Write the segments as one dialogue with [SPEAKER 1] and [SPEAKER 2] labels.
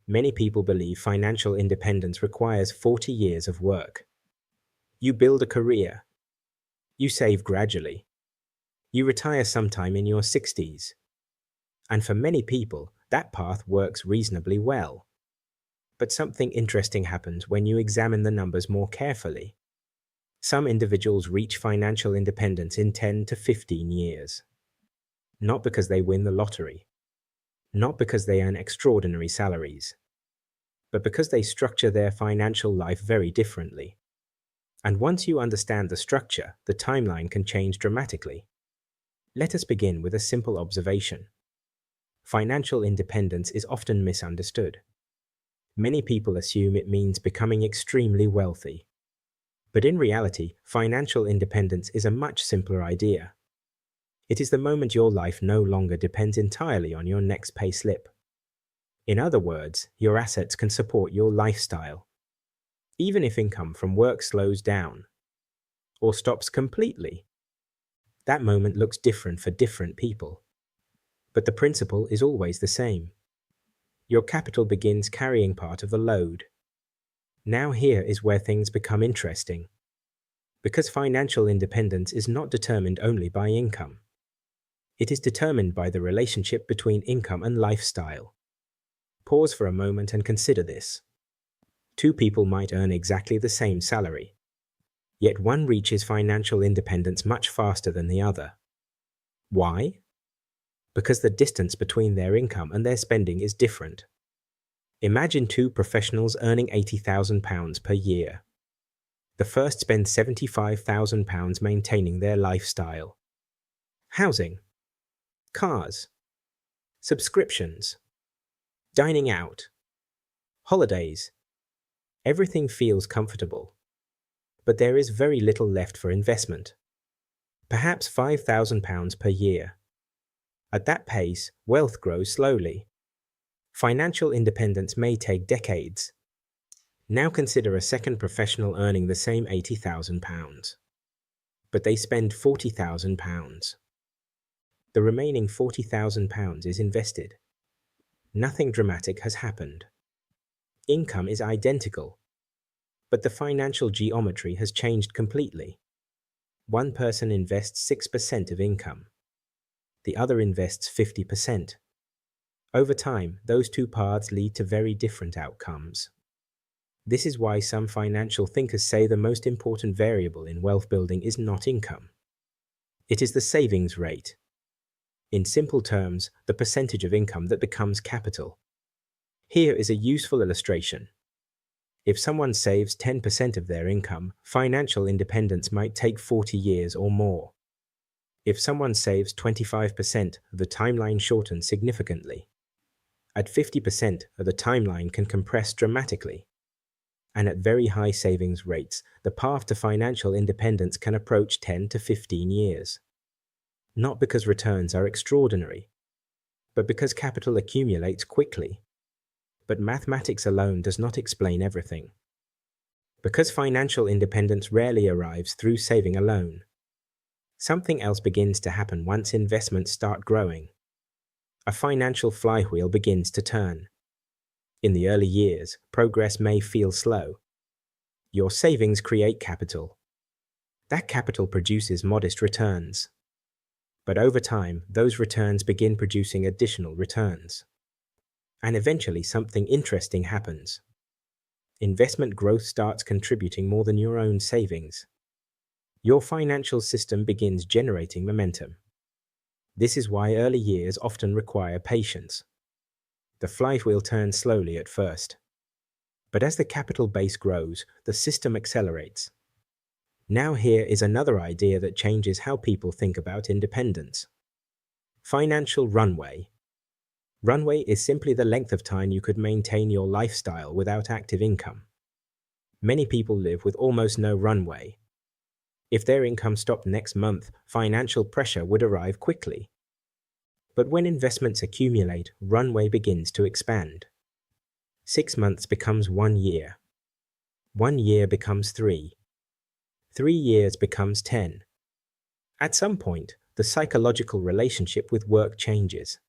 [SPEAKER 1] Many people believe financial independence requires 40 years of work. You build a career. You save gradually. You retire sometime in your 60s. And for many people, that path works reasonably well. But something interesting happens when you examine the numbers more carefully. Some individuals reach financial independence in 10 to 15 years. Not because they win the lottery. Not because they earn extraordinary salaries. But because they structure their financial life very differently. And once you understand the structure, the timeline can change dramatically. Let us begin with a simple observation. Financial independence is often misunderstood. Many people assume it means becoming extremely wealthy. But in reality, financial independence is a much simpler idea. It is the moment your life no longer depends entirely on your next pay slip. In other words, your assets can support your lifestyle. Even if income from work slows down or stops completely. That moment looks different for different people. But the principle is always the same. Your capital begins carrying part of the load. Now here is where things become interesting. Because financial independence is not determined only by income. It is determined by the relationship between income and lifestyle. Pause for a moment and consider this. Two people might earn exactly the same salary. Yet one reaches financial independence much faster than the other. Why? Because the distance between their income and their spending is different. Imagine two professionals earning £80,000 per year. The first spends £75,000 maintaining their lifestyle. Housing, cars, subscriptions, dining out, holidays. Everything feels comfortable. But there is very little left for investment. Perhaps £5,000 per year. At that pace, wealth grows slowly. Financial independence may take decades. Now consider a second professional earning the same £80,000. But they spend £40,000. The remaining £40,000 is invested. Nothing dramatic has happened. Income is identical. But the financial geometry has changed completely. One person invests 6% of income. The other invests 50%. Over time, those two paths lead to very different outcomes. This is why some financial thinkers say the most important variable in wealth building is not income. It is the savings rate. In simple terms, the percentage of income that becomes capital. Here is a useful illustration. If someone saves 10% of their income, financial independence might take 40 years or more. If someone saves 25%, the timeline shortens significantly. At 50%, the timeline can compress dramatically. And at very high savings rates, the path to financial independence can approach 10 to 15 years. Not because returns are extraordinary, but because capital accumulates quickly. But mathematics alone does not explain everything. Because financial independence rarely arrives through saving alone. Something else begins to happen once investments start growing. A financial flywheel begins to turn. In the early years, progress may feel slow. Your savings create capital. That capital produces modest returns. But over time, those returns begin producing additional returns. And eventually something interesting happens. Investment growth starts contributing more than your own savings. Your financial system begins generating momentum. This is why early years often require patience. The flywheel turns slowly at first. But as the capital base grows, the system accelerates. Now here is another idea that changes how people think about independence. Financial runway. Runway is simply the length of time you could maintain your lifestyle without active income. Many people live with almost no runway. If their income stopped next month, financial pressure would arrive quickly. But when investments accumulate, runway begins to expand. 6 months becomes 1 year. 1 year becomes 3. 3 years becomes 10. At some point, the psychological relationship with work changes.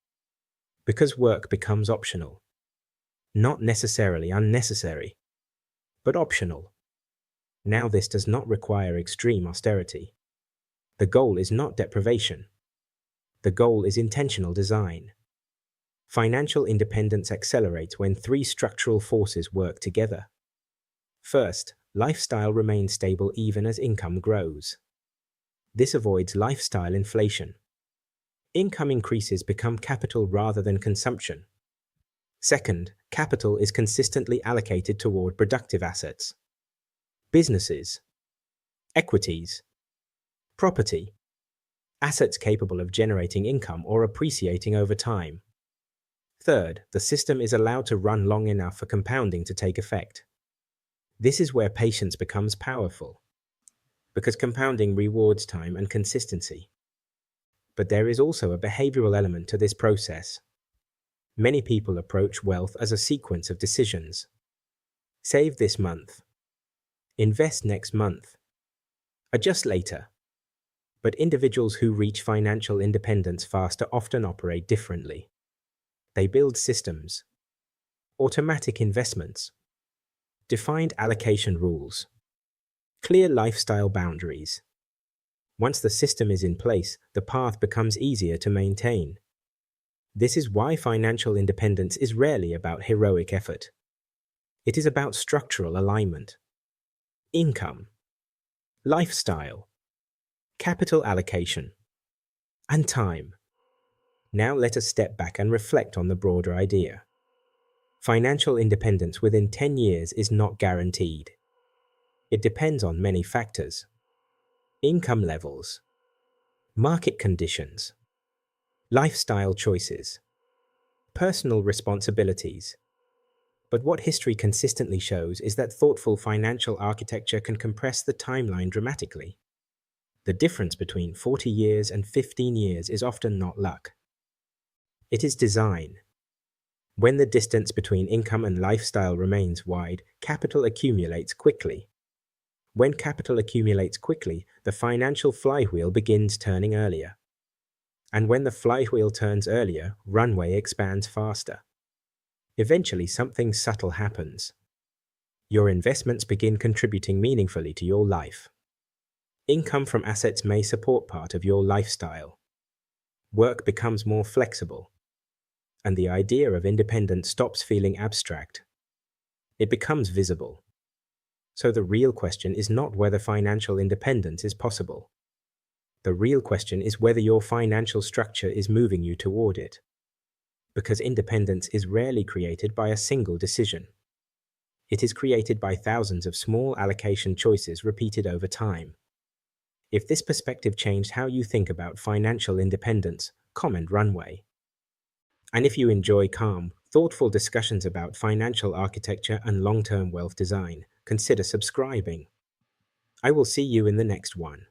[SPEAKER 1] Because work becomes optional. not necessarily unnecessary, but optional. Now, this does not require extreme austerity. The goal is not deprivation. The goal is intentional design. Financial independence accelerates when three structural forces work together. First, lifestyle remains stable even as income grows. This avoids lifestyle inflation. Income increases become capital rather than consumption. Second, capital is consistently allocated toward productive assets. Businesses, equities, property, assets capable of generating income or appreciating over time. Third, the system is allowed to run long enough for compounding to take effect. This is where patience becomes powerful, because compounding rewards time and consistency. But there is also a behavioral element to this process. Many people approach wealth as a sequence of decisions. Save this month. Invest next month. Adjust later. But individuals who reach financial independence faster often operate differently. They build systems, automatic investments, defined allocation rules, clear lifestyle boundaries. Once the system is in place, the path becomes easier to maintain. This is why financial independence is rarely about heroic effort. It is about structural alignment, income, lifestyle, capital allocation, and time. Now let us step back and reflect on the broader idea. Financial independence within 10 years is not guaranteed. It depends on many factors: income levels, market conditions, lifestyle choices, personal responsibilities. But what history consistently shows is that thoughtful financial architecture can compress the timeline dramatically. The difference between 40 years and 15 years is often not luck. It is design. When the distance between income and lifestyle remains wide, capital accumulates quickly. When capital accumulates quickly, the financial flywheel begins turning earlier. And when the flywheel turns earlier, runway expands faster. Eventually, something subtle happens. Your investments begin contributing meaningfully to your life. Income from assets may support part of your lifestyle. Work becomes more flexible, and the idea of independence stops feeling abstract. It becomes visible. So the real question is not whether financial independence is possible. The real question is whether your financial structure is moving you toward it. Because independence is rarely created by a single decision. It is created by thousands of small allocation choices repeated over time. If this perspective changed how you think about financial independence, comment runway. And if you enjoy calm, thoughtful discussions about financial architecture and long-term wealth design, consider subscribing. I will see you in the next one.